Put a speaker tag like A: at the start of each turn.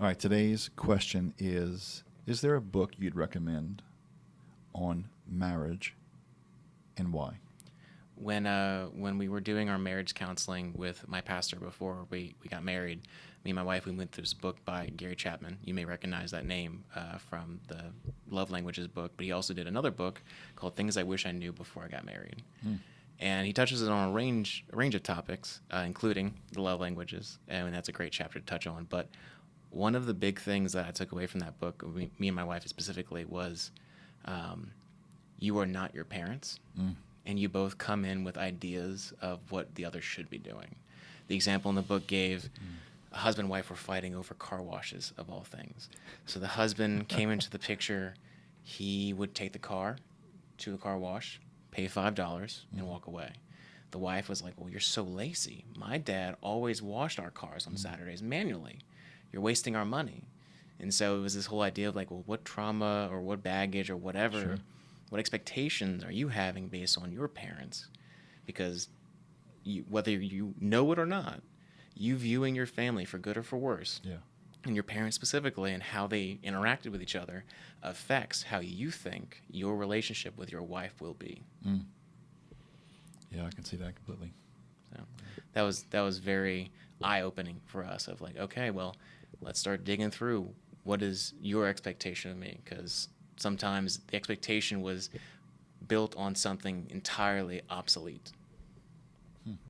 A: All right, today's question is there a book you'd recommend on marriage and why?
B: When we were doing our marriage counseling with my pastor before we got married, me and my wife, we went through this book by Gary Chapman. You may recognize that name from the Love Languages book, but he also did another book called Things I Wish I Knew Before I Got Married. And he touches on a range of topics, including the love languages, and that's a great chapter to touch on. But one of the big things that I took away from that book, me and my wife specifically, was you are not your parents, and you both come in with ideas of what the other should be doing. The example in the book gave a husband and wife were fighting over car washes, of all things. So the husband came into the picture. He would take the car to the car wash, pay $5, and walk away. The wife was like, well, you're so lazy. My dad always washed our cars on Saturdays manually. You're wasting our money. And so it was this whole idea of like, well, what trauma or what baggage or whatever, what expectations are you having based on your parents? Because whether you know it or not, you viewing your family for good or for worse, and your parents specifically, and how they interacted with each other affects how you think your relationship with your wife will be.
A: Yeah, I can see that completely.
B: So that was very eye-opening for us of like, okay, well, let's start digging through what is your expectation of me, because sometimes the expectation was built on something entirely obsolete.